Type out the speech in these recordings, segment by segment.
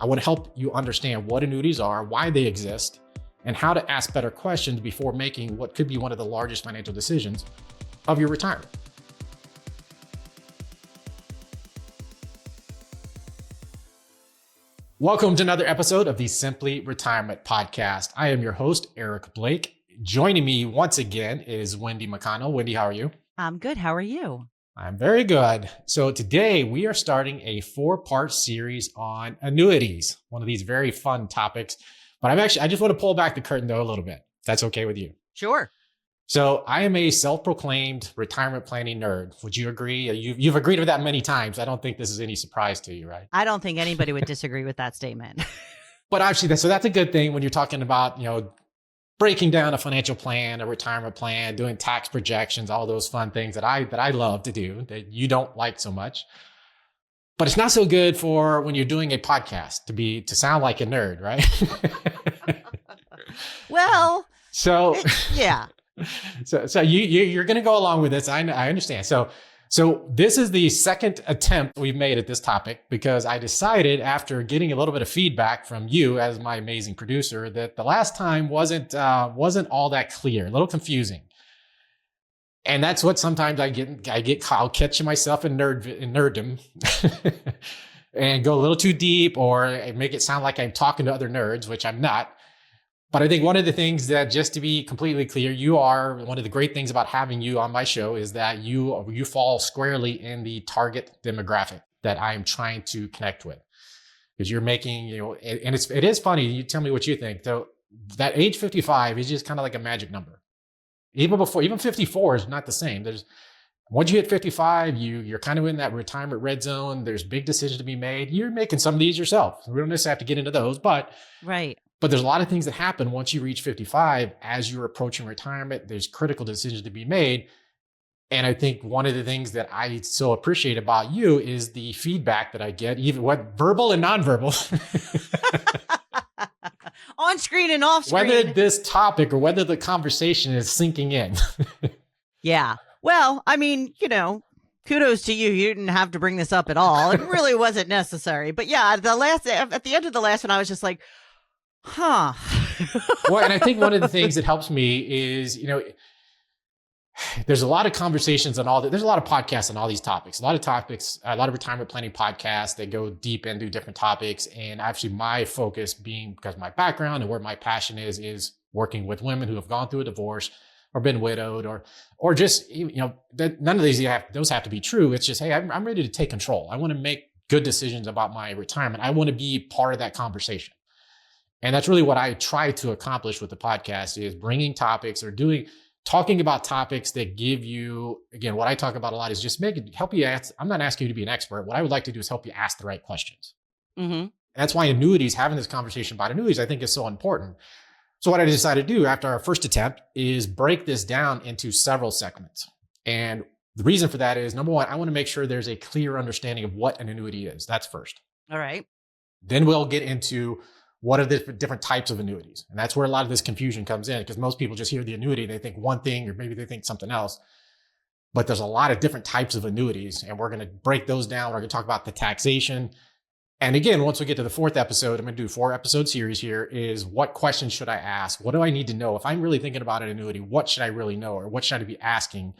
I want to help you understand what annuities are, why they exist, and how to ask better questions before making what could be one of the largest financial decisions of your retirement. Welcome to another episode of the Simply Retirement Podcast. I am your host, Eric Blake. Joining me once again is Wendy McConnell. Wendy, how are you? I'm good. How are you? I'm very good. So today we are starting a 4-part series on annuities, one of these very fun topics. But I just want to pull back the curtain though a little bit, if that's okay with you. Sure. So I am a self-proclaimed retirement planning nerd. Would you agree? You've agreed with that many times. I don't think this is any surprise to you, right? I don't think anybody would disagree with that statement. But actually, that's a good thing when you're talking about, breaking down a financial plan, a retirement plan, doing tax projections, all those fun things that I love to do that you don't like so much. But it's not so good for when you're doing a podcast to sound like a nerd, right? Well, yeah. So you're going to go along with this. I understand. So this is the second attempt we've made at this topic because I decided after getting a little bit of feedback from you as my amazing producer that the last time wasn't all that clear, a little confusing. And that's what sometimes I'll catch myself in nerddom and go a little too deep or make it sound like I'm talking to other nerds, which I'm not. But I think one of the things that, just to be completely clear, one of the great ththings about having you on my show is that you fall squarely in the target demographic that I am trying to connect with. Because you're making, and it is funny, you tell me what you think. So that age 55 is just kind of like a magic number. Even 54 is not the same. Once you hit 55, you're kind of in that retirement red zone. There's big decisions to be made. You're making some of these yourself. We don't necessarily have to get into those, but right. But there's a lot of things that happen once you reach 55 as you're approaching retirement. There's critical decisions to be made. And I think one of the things that I so appreciate about you is the feedback that I get, even what verbal and nonverbal. On screen and off screen. Whether this topic or whether the conversation is sinking in. Yeah. Well, I mean, kudos to you. You didn't have to bring this up at all. It really wasn't necessary. But yeah, at the end of the last one, I was just like, huh. Well, and I think one of the things that helps me is, there's a lot of conversations on there's a lot of podcasts on all these topics, a lot of retirement planning podcasts that go deep into different topics. And actually my focus being, because of my background and where my passion is working with women who have gone through a divorce or been widowed or just, that none of those have to be true. It's just, hey, I'm ready to take control. I want to make good decisions about my retirement. I want to be part of that conversation. And that's really what I try to accomplish with the podcast is bringing topics or talking about topics that give you, again, what I talk about a lot is just help you ask. I'm not asking you to be an expert. What I would like to do is help you ask the right questions. Mm-hmm. That's why annuities, having this conversation about annuities, I think is so important. So what I decided to do after our first attempt is break this down into several segments. And the reason for that is, number one, I want to make sure there's a clear understanding of what an annuity is. That's first. All right. Then we'll get into what are the different types of annuities? And that's where a lot of this confusion comes in because most people just hear the annuity, they think one thing, or maybe they think something else. But there's a lot of different types of annuities, and we're going to break those down. We're going to talk about the taxation. And again, once we get to the 4th episode, I'm going to do a 4-episode series here, is what questions should I ask? What do I need to know? If I'm really thinking about an annuity, what should I really know? Or what should I be asking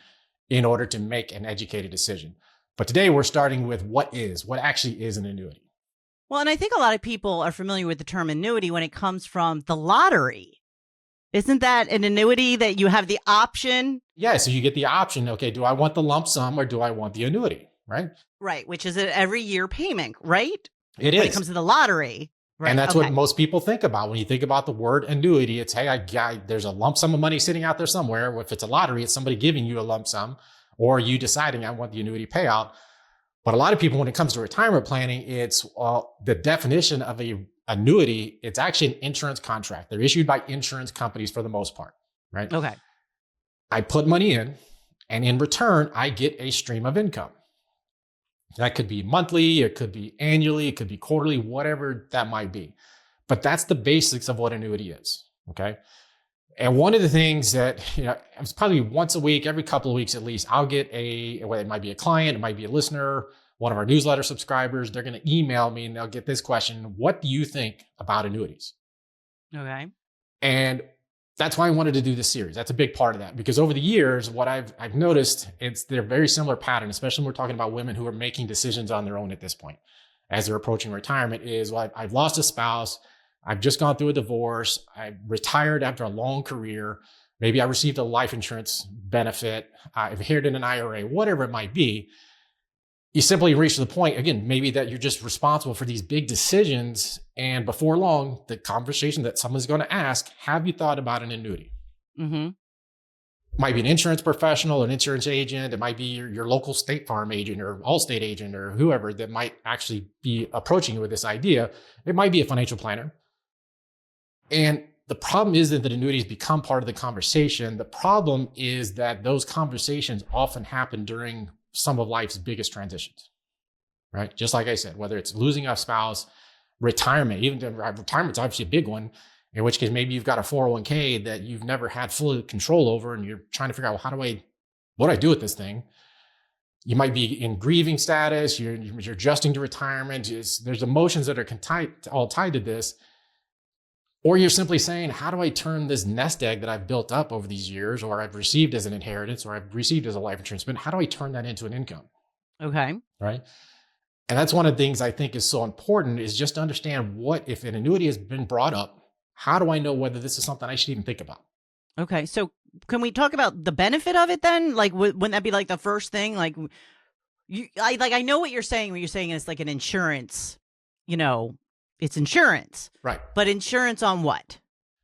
in order to make an educated decision? But today we're starting with what actually is an annuity. Well, and I think a lot of people are familiar with the term annuity when it comes from the lottery. Isn't that an annuity that you have the option? Yeah, so you get the option. Okay, do I want the lump sum or do I want the annuity, right? Right, which is an every year payment, right? It is. When it comes to the lottery. Right. And that's what most people think about. When you think about the word annuity, it's, hey, there's a lump sum of money sitting out there somewhere. If it's a lottery, it's somebody giving you a lump sum or you deciding I want the annuity payout. But a lot of people, when it comes to retirement planning, it's the definition of a annuity. It's actually an insurance contract. They're issued by insurance companies for the most part, right? Okay. I put money in, and in return, I get a stream of income. That could be monthly, it could be annually, it could be quarterly, whatever that might be. But that's the basics of what annuity is, okay? And one of the things that, it's probably once a week, every couple of weeks at least, I'll get it might be a client, it might be a listener, one of our newsletter subscribers, they're going to email me and they'll get this question: what do you think about annuities? Okay. And that's why I wanted to do this series. That's a big part of that, because over the years, what I've noticed, they're very similar pattern, especially when we're talking about women who are making decisions on their own at this point, as they're approaching retirement. Is, well, I've lost a spouse, I've just gone through a divorce, I retired after a long career, maybe I received a life insurance benefit, I've inherited an IRA, whatever it might be. You simply reach the point, again, maybe that you're just responsible for these big decisions. And before long, the conversation that someone's going to ask: have you thought about an annuity? Mm-hmm. Might be an insurance professional, an insurance agent. It might be your local State Farm agent or Allstate agent or whoever that might actually be approaching you with this idea. It might be a financial planner. And the problem isn't that annuities become part of the conversation. The problem is that those conversations often happen during some of life's biggest transitions, right? Just like I said, whether it's losing a spouse, retirement, even retirement's obviously a big one, in which case maybe you've got a 401k that you've never had full control over and you're trying to figure out, well, what do I do with this thing? You might be in grieving status, you're adjusting to retirement. There's emotions that are all tied to this. Or you're simply saying, how do I turn this nest egg that I've built up over these years, or I've received as an inheritance, or I've received as a life insurance benefit, how do I turn that into an income? Okay. Right. And that's one of the things I think is so important, is just to understand, what if an annuity has been brought up, how do I know whether this is something I should even think about? Okay. So can we talk about the benefit of it then? Like, wouldn't that be like the first thing? Like, I know what you're saying when you're saying it's like an insurance, it's insurance. Right. But insurance on what?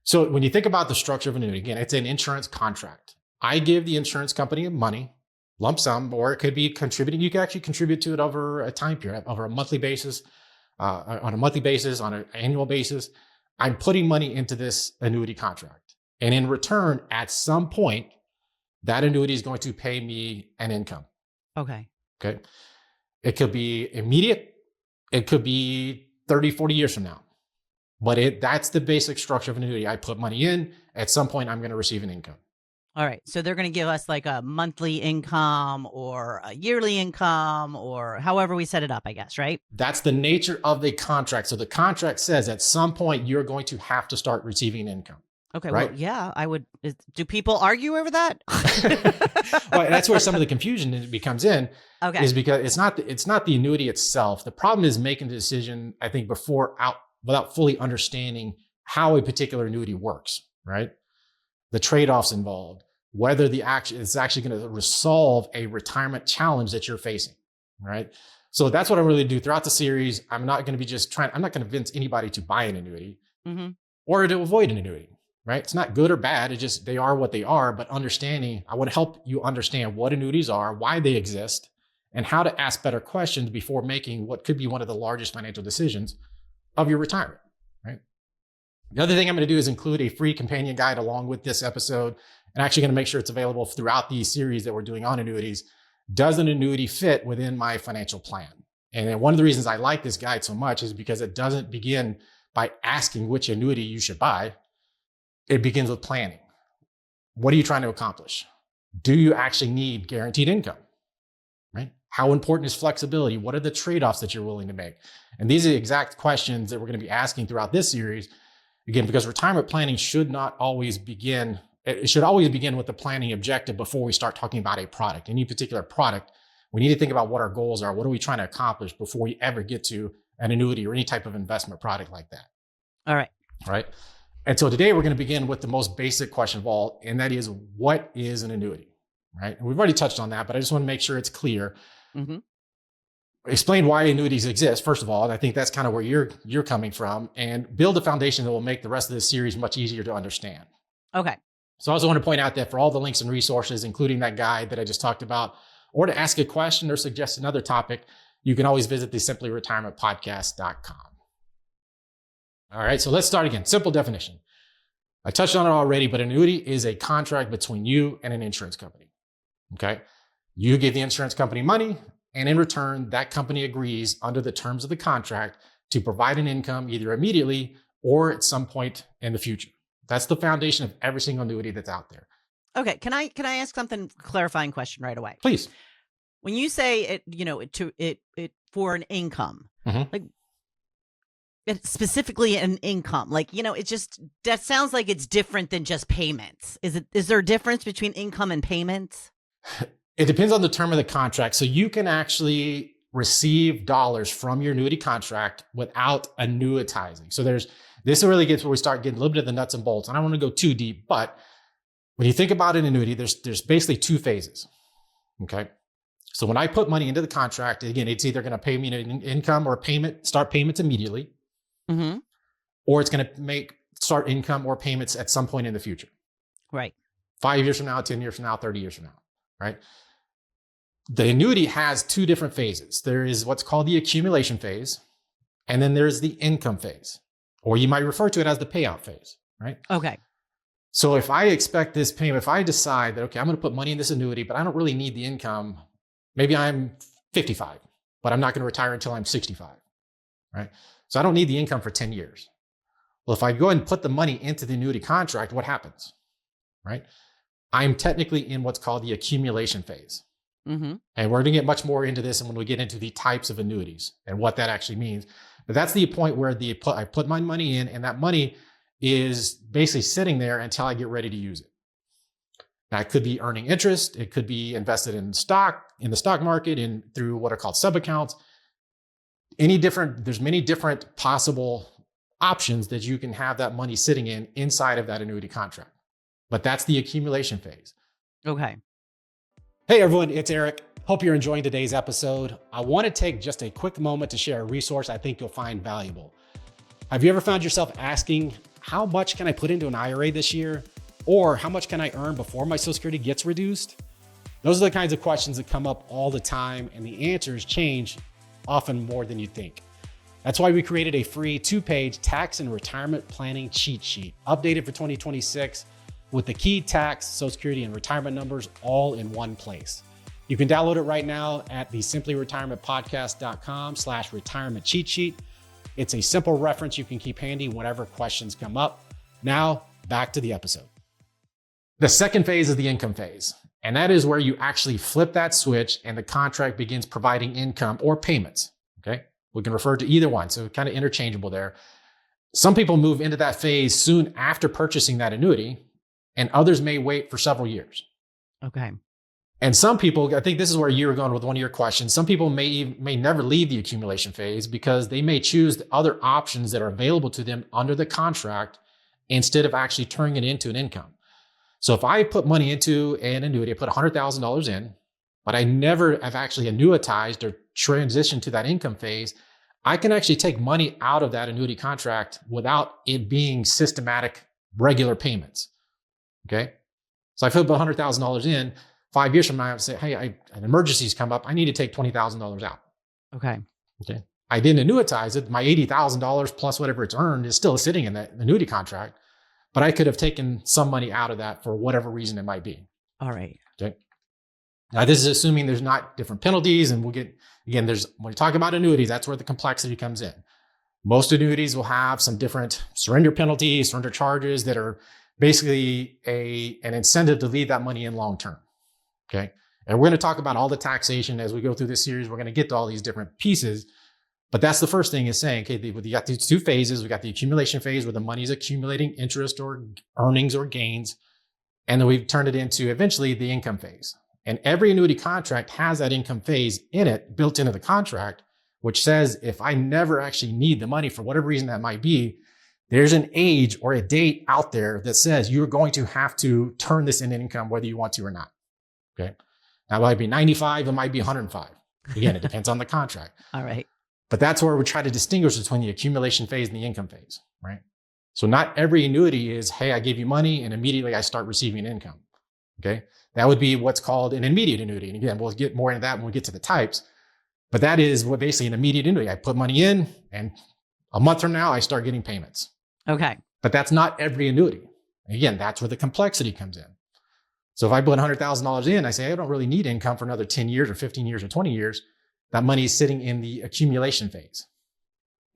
So when you think about the structure of an annuity, again, it's an insurance contract. I give the insurance company money, lump sum, or it could be contributing. You can actually contribute to it over a time period, over a monthly basis, on an annual basis. I'm putting money into this annuity contract. And in return, at some point, that annuity is going to pay me an income. Okay. Okay. It could be immediate. It could be 30, 40 years from now. But that's the basic structure of an annuity. I put money in. At some point, I'm going to receive an income. All right. So they're going to give us like a monthly income or a yearly income, or however we set it up, I guess, right? That's the nature of the contract. So the contract says at some point, you're going to have to start receiving income. Okay. Right? Well, yeah, I would. Do people argue over that? Well, that's where some of the confusion becomes in. Okay. Is because it's not the annuity itself. The problem is making the decision, I think, without fully understanding how a particular annuity works, right? The trade-offs involved, whether it's actually going to resolve a retirement challenge that you're facing, right? So that's what I really do throughout the series. I'm not going to convince anybody to buy an annuity or to avoid an annuity, right? It's not good or bad. It's just, they are what they are. But I want to help you understand what annuities are, why they exist, and how to ask better questions before making what could be one of the largest financial decisions of your retirement, right? The other thing I'm going to do is include a free companion guide along with this episode, and actually going to make sure it's available throughout the series that we're doing on annuities. Does an annuity fit within my financial plan? And then one of the reasons I like this guide so much is because it doesn't begin by asking which annuity you should buy. It begins with planning. What are you trying to accomplish? Do you actually need guaranteed income? Right? How important is flexibility? What are the trade-offs that you're willing to make? And these are the exact questions that we're going to be asking throughout this series. Again, because retirement planning should always begin with the planning objective before we start talking about a product. Any particular product, we need to think about what our goals are. What are we trying to accomplish before we ever get to an annuity or any type of investment product like that? All right. Right. And so today we're going to begin with the most basic question of all, and that is, what is an annuity? Right. And we've already touched on that, but I just want to make sure it's clear. Explain why annuities exist, first of all. And I think that's kind of where you're coming from, and build a foundation that will make the rest of this series much easier to understand. Okay. So I also want to point out that for all the links and resources, including that guide that I just talked about, or to ask a question or suggest another topic, you can always visit the simplyretirementpodcast.com. All right, so let's start again. Simple definition. I touched on it already, but an annuity is a contract between you and an insurance company. Okay? You give the insurance company money, and in return, that company agrees under the terms of the contract to provide an income either immediately or at some point in the future. That's the foundation of every single annuity that's out there. Okay. Can I ask something, clarifying question right away? Please. when you say it, it for an income, Mhm. like it's specifically an income, it just that sounds like it's different than just payments. Is there a difference between income and payments? It depends on the term of the contract. So you can actually receive dollars from your annuity contract without annuitizing. So this really gets where we start getting a little bit of the nuts and bolts. And I don't want to go too deep, but when you think about an annuity, there's basically two phases. Okay. So when I put money into the contract, again, it's either going to pay me an income or start payments immediately, Mm-hmm. or it's going to start income or payments at some point in the future. Right. 5 years from now, 10 years from now, 30 years from now, right? The annuity has two different phases. There is what's called the accumulation phase, and then there's the income phase, or you might refer to it as the payout phase, right? Okay. So if I expect this payment, if I decide that, okay, I'm going to put money in this annuity, but I don't really need the income, maybe I'm 55, but I'm not going to retire until I'm 65, right? So I don't need the income for 10 years. Well, if I go ahead and put the money into the annuity contract, what happens, right? I'm technically in what's called the accumulation phase. Mm-hmm. And we're going to get much more into this when we get into the types of annuities and what that actually means. But that's the point where I put my money in, and that money is basically sitting there until I get ready to use it. Now, it could be earning interest. It could be invested in the stock market, and through what are called sub accounts. There's many different possible options that you can have that money sitting inside of that annuity contract. But that's the accumulation phase. Okay. Hey everyone, it's Eric. Hope you're enjoying today's episode. I want to take just a quick moment to share a resource I think you'll find valuable. Have you ever found yourself asking, how much can I put into an IRA this year? Or how much can I earn before my Social Security gets reduced? Those are the kinds of questions that come up all the time, and the answers change often more than you'd think. That's why we created a free 2-page tax and retirement planning cheat sheet, updated for 2026, with the key tax, Social Security, and retirement numbers all in one place. You can download it right now at the simplyretirementpodcast.com/retirement cheat sheet. It's a simple reference you can keep handy whenever questions come up. Now, back to the episode. The second phase is the income phase, and that is where you actually flip that switch and the contract begins providing income or payments, okay? We can refer to either one, so kind of interchangeable there. Some people move into that phase soon after purchasing that annuity, and others may wait for several years. Okay. And some people, I think this is where you were going with one of your questions, some people may never leave the accumulation phase because they may choose the other options that are available to them under the contract instead of actually turning it into an income. So if I put money into an annuity, I put $100,000 in, but I never have actually annuitized or transitioned to that income phase, I can actually take money out of that annuity contract without it being systematic, regular payments. Okay. So I put $100,000 in. 5 years from now, I would say, hey, an emergency's come up. I need to take $20,000 out. Okay. Okay. I didn't annuitize it. My $80,000 plus whatever it's earned is still sitting in that annuity contract, but I could have taken some money out of that for whatever reason it might be. All right. Okay. Now, this is assuming there's not different penalties, and when we talk about annuities, that's where the complexity comes in. Most annuities will have some different surrender penalties, surrender charges that are basically an incentive to leave that money in long term. Okay. And we're going to talk about all the taxation as we go through this series. We're going to get to all these different pieces. But that's the first thing is saying, okay, we got these two phases. We got the accumulation phase where the money is accumulating interest or earnings or gains. And then we've turned it into eventually the income phase. And every annuity contract has that income phase in it, built into the contract, which says if I never actually need the money for whatever reason that might be, there's an age or a date out there that says you're going to have to turn this into income whether you want to or not. Okay. Now it might be 95, it might be 105. Again, it depends on the contract. All right. But that's where we try to distinguish between the accumulation phase and the income phase, right? So not every annuity is, hey, I gave you money and immediately I start receiving an income. Okay. That would be what's called an immediate annuity. And again, we'll get more into that when we get to the types. But that is what basically an immediate annuity. I put money in and a month from now, I start getting payments. Okay. But that's not every annuity. Again, that's where the complexity comes in. So if I put $100,000 in, I say, I don't really need income for another 10 years or 15 years or 20 years. That money is sitting in the accumulation phase.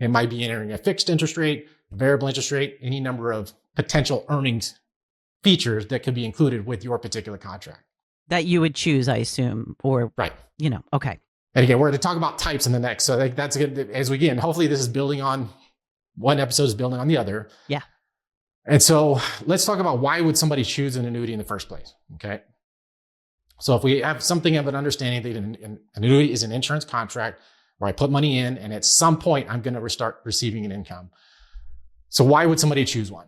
It might be entering a fixed interest rate, a variable interest rate, any number of potential earnings features that could be included with your particular contract. That you would choose, I assume, or, Right. Okay. And again, we're going to talk about types in the next. So that's good. As we again, hopefully this is building on one episode is building on the other. Yeah. And so let's talk about why would somebody choose an annuity in the first place? Okay. So if we have something of an understanding that an annuity is an insurance contract where I put money in and at some point I'm going to start receiving an income. So why would somebody choose one?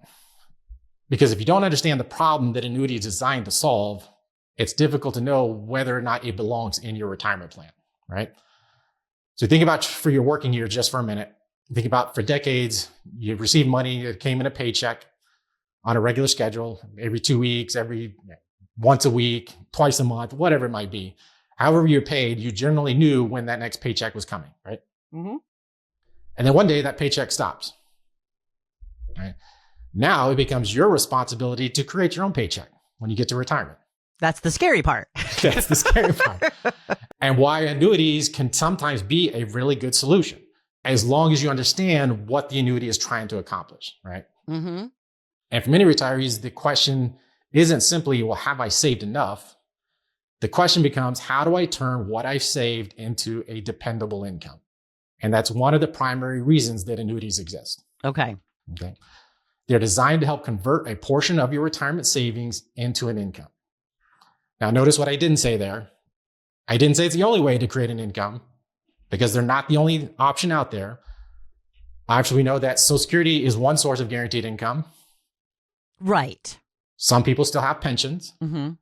Because if you don't understand the problem that annuity is designed to solve, it's difficult to know whether or not it belongs in your retirement plan, right? So think about for your working years just for a minute. Think about for decades, you've received money, it came in a paycheck on a regular schedule, every 2 weeks, once a week, twice a month, whatever it might be. However you're paid, you generally knew when that next paycheck was coming, right? Mm-hmm. And then one day that paycheck stops. Right? Now it becomes your responsibility to create your own paycheck when you get to retirement. That's the scary part. That's the scary part. And why annuities can sometimes be a really good solution, as long as you understand what the annuity is trying to accomplish, right? Mm-hmm. And for many retirees, the question isn't simply, well, have I saved enough? The question becomes, how do I turn what I've saved into a dependable income? And that's one of the primary reasons that annuities exist. Okay. They're designed to help convert a portion of your retirement savings into an income. Now, notice what I didn't say there. I didn't say it's the only way to create an income, because they're not the only option out there. Obviously, we know that Social Security is one source of guaranteed income. Right. Some people still have pensions. Mm-hmm.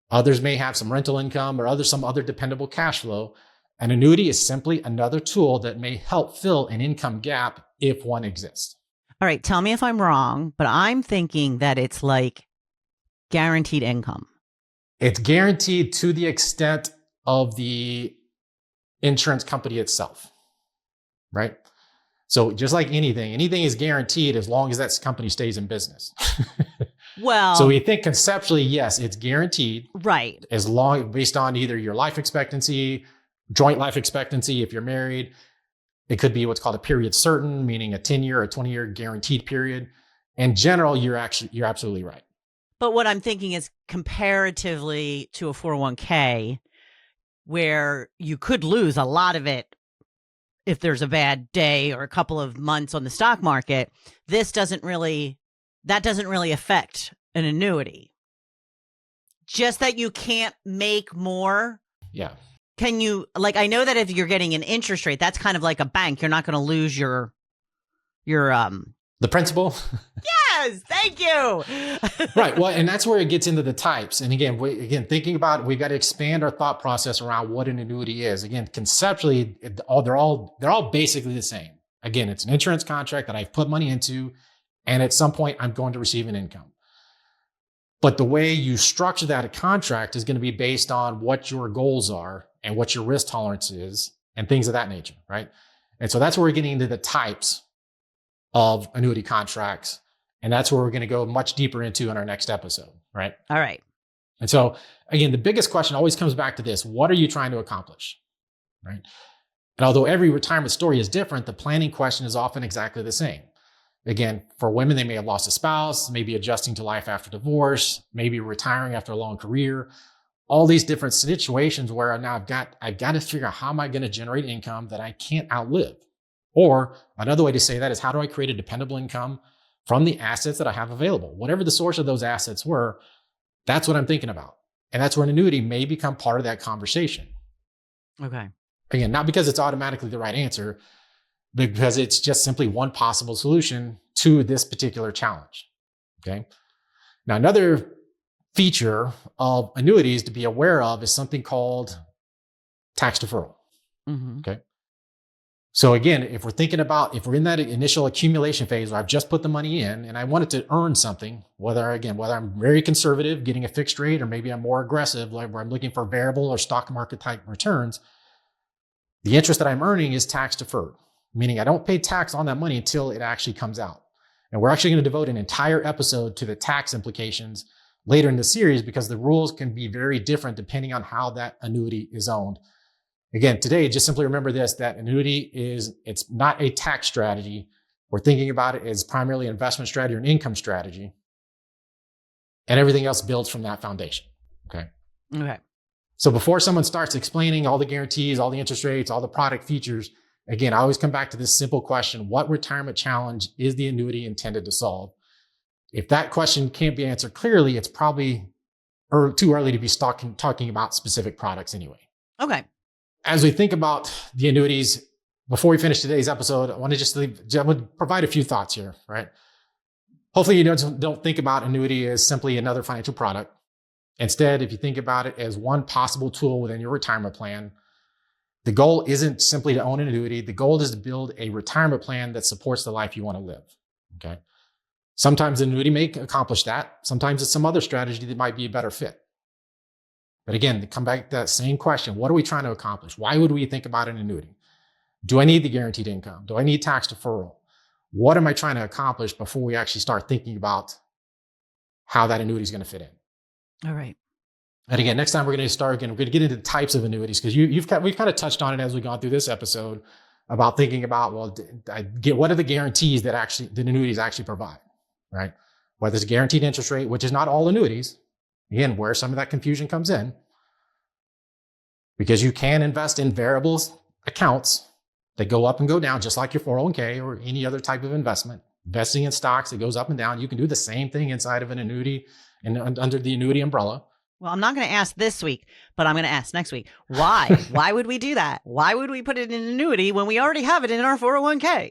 Others may have some rental income or some other dependable cash flow. An annuity is simply another tool that may help fill an income gap if one exists. All right. Tell me if I'm wrong, but I'm thinking that it's like guaranteed income. It's guaranteed to the extent of the insurance company itself, right? So just like anything is guaranteed as long as that company stays in business. Well, so we think conceptually, yes, it's guaranteed. Right. As long, based on either your life expectancy, joint life expectancy, if you're married. It could be what's called a period certain, meaning a 10-year or 20-year guaranteed period. In general, you're absolutely right. But what I'm thinking is comparatively to a 401k, where you could lose a lot of it if there's a bad day or a couple of months on the stock market, that doesn't really affect an annuity. Just that you can't make more. Yeah. Can you, I know that if you're getting an interest rate, that's kind of like a bank. You're not going to lose your the principal. Yes, thank you. Right. Well, and that's where it gets into the types. And again, thinking about it, we've got to expand our thought process around what an annuity is. Again, conceptually, they're all basically the same. Again, it's an insurance contract that I've put money into, and at some point I'm going to receive an income. But the way you structure that contract is going to be based on what your goals are and what your risk tolerance is and things of that nature, right? And so that's where we're getting into the types of annuity contracts. And that's where we're going to go much deeper into in our next episode, right? All right. And so again, the biggest question always comes back to this: what are you trying to accomplish, right? And although every retirement story is different, the planning question is often exactly the same. Again, for women, they may have lost a spouse, maybe adjusting to life after divorce, maybe retiring after a long career. All these different situations where now I've got to figure out, how am I going to generate income that I can't outlive? Or another way to say that is, how do I create a dependable income from the assets that I have available? Whatever the source of those assets were, that's what I'm thinking about. And that's where an annuity may become part of that conversation. Okay. Again, not because it's automatically the right answer, but because it's just simply one possible solution to this particular challenge. Okay. Now, another feature of annuities to be aware of is something called tax deferral. Mm-hmm. Okay. So again, if we're in that initial accumulation phase where I've just put the money in and I wanted to earn something, whether I'm very conservative, getting a fixed rate, or maybe I'm more aggressive, like where I'm looking for variable or stock market type returns, the interest that I'm earning is tax deferred, meaning I don't pay tax on that money until it actually comes out. And we're actually going to devote an entire episode to the tax implications later in the series, because the rules can be very different depending on how that annuity is owned. Again, today, just simply remember this, that annuity it's not a tax strategy. We're thinking about it as primarily an investment strategy or an income strategy. And everything else builds from that foundation. Okay. Okay. So before someone starts explaining all the guarantees, all the interest rates, all the product features, again, I always come back to this simple question: what retirement challenge is the annuity intended to solve? If that question can't be answered clearly, it's probably too early to be talking about specific products anyway. Okay. As we think about the annuities, before we finish today's episode, I want to provide a few thoughts here, right? Hopefully you don't think about annuity as simply another financial product. Instead, if you think about it as one possible tool within your retirement plan, the goal isn't simply to own an annuity. The goal is to build a retirement plan that supports the life you want to live, okay? Sometimes an annuity may accomplish that. Sometimes it's some other strategy that might be a better fit. But again, to come back to that same question, what are we trying to accomplish? Why would we think about an annuity? Do I need the guaranteed income? Do I need tax deferral? What am I trying to accomplish before we actually start thinking about how that annuity is going to fit in? All right. And again, next time we're going to get into the types of annuities, because we've kind of touched on it as we've gone through this episode about thinking about, what are the guarantees that the annuities actually provide, right? Whether it's guaranteed interest rate, which is not all annuities, again, where some of that confusion comes in, because you can invest in variables accounts that go up and go down, just like your 401k or any other type of investment. Investing in stocks that goes up and down, you can do the same thing inside of an annuity and under the annuity umbrella. Well, I'm not going to ask this week, but I'm going to ask next week. Why? Why would we do that? Why would we put it in an annuity when we already have it in our 401k?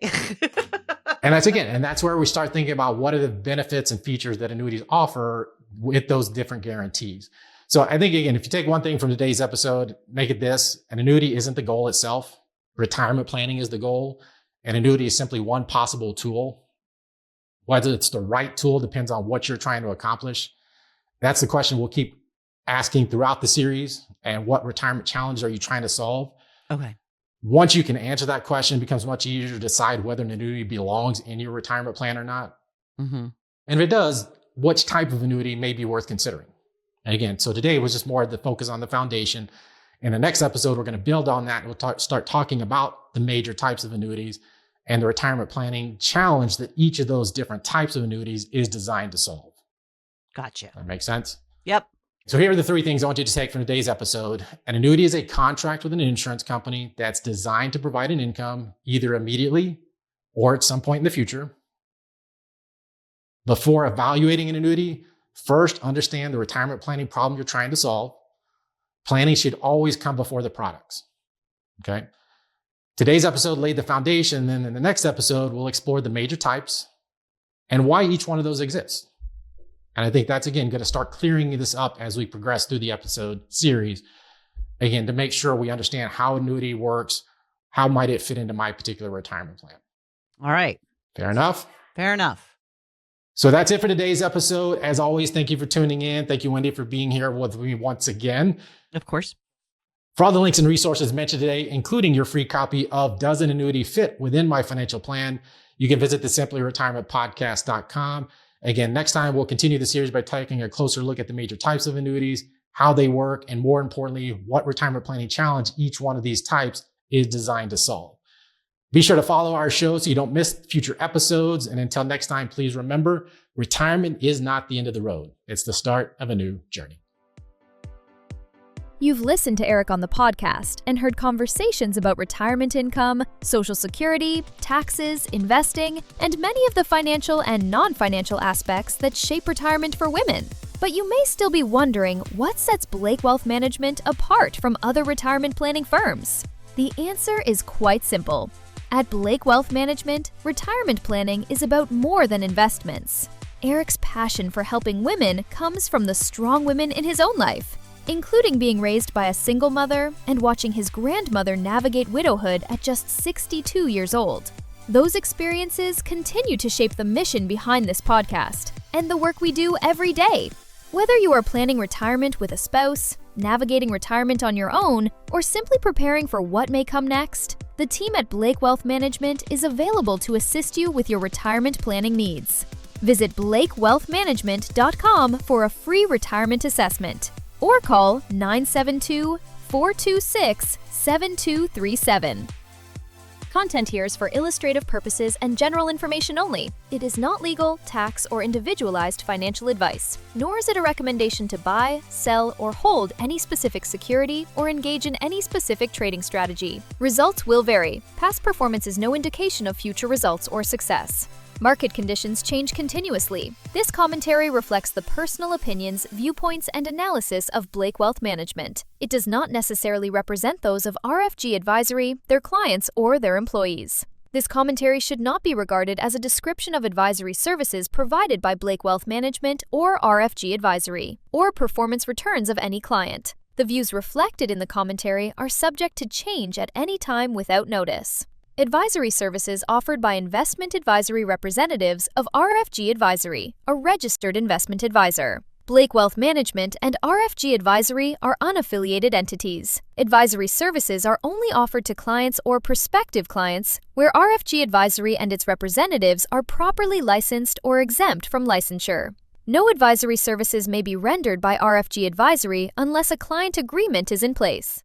And that's where we start thinking about what are the benefits and features that annuities offer with those different guarantees. So I think, again, if you take one thing from today's episode, make it this: an annuity isn't the goal itself. Retirement planning is the goal. An annuity is simply one possible tool. Whether it's the right tool depends on what you're trying to accomplish. That's the question we'll keep asking throughout the series. And what retirement challenge are you trying to solve? Okay. Once you can answer that question, it becomes much easier to decide whether an annuity belongs in your retirement plan or not. Mm-hmm. And if it does, which type of annuity may be worth considering. And again, so today was just more of the focus on the foundation. In the next episode, we're going to build on that. We'll start talking about the major types of annuities and the retirement planning challenge that each of those different types of annuities is designed to solve. Gotcha. That makes sense? Yep. So here are the three things I want you to take from today's episode. An annuity is a contract with an insurance company that's designed to provide an income either immediately or at some point in the future. Before evaluating an annuity, first understand the retirement planning problem you're trying to solve. Planning should always come before the products. Okay? Today's episode laid the foundation, and in the next episode, we'll explore the major types and why each one of those exists. And I think that's, again, going to start clearing this up as we progress through the episode series, again, to make sure we understand how annuity works, how might it fit into my particular retirement plan. All right. Fair enough? Fair enough. So that's it for today's episode. As always, thank you for tuning in. Thank you, Wendy, for being here with me once again. Of course. For all the links and resources mentioned today, including your free copy of Does an Annuity Fit Within My Financial Plan, you can visit the simplyretirementpodcast.com. Again, next time we'll continue the series by taking a closer look at the major types of annuities, how they work, and more importantly, what retirement planning challenge each one of these types is designed to solve. Be sure to follow our show so you don't miss future episodes. And until next time, please remember, retirement is not the end of the road. It's the start of a new journey. You've listened to Eric on the podcast and heard conversations about retirement income, Social Security, taxes, investing, and many of the financial and non-financial aspects that shape retirement for women. But you may still be wondering what sets Blake Wealth Management apart from other retirement planning firms. The answer is quite simple. At Blake Wealth Management, retirement planning is about more than investments. Eric's passion for helping women comes from the strong women in his own life, including being raised by a single mother and watching his grandmother navigate widowhood at just 62 years old. Those experiences continue to shape the mission behind this podcast and the work we do every day. Whether you are planning retirement with a spouse, navigating retirement on your own, or simply preparing for what may come next, the team at Blake Wealth Management is available to assist you with your retirement planning needs. Visit BlakeWealthManagement.com for a free retirement assessment or call 972-426-7237. Content here is for illustrative purposes and general information only. It is not legal, tax, or individualized financial advice, nor is it a recommendation to buy, sell, or hold any specific security or engage in any specific trading strategy. Results will vary. Past performance is no indication of future results or success. Market conditions change continuously. This commentary reflects the personal opinions, viewpoints, and analysis of Blake Wealth Management. It does not necessarily represent those of RFG Advisory, their clients, or their employees. This commentary should not be regarded as a description of advisory services provided by Blake Wealth Management or RFG Advisory, or performance returns of any client. The views reflected in the commentary are subject to change at any time without notice. Advisory services offered by investment advisory representatives of RFG Advisory, a registered investment advisor. Blake Wealth Management and RFG Advisory are unaffiliated entities. Advisory services are only offered to clients or prospective clients where RFG Advisory and its representatives are properly licensed or exempt from licensure. No advisory services may be rendered by RFG Advisory unless a client agreement is in place.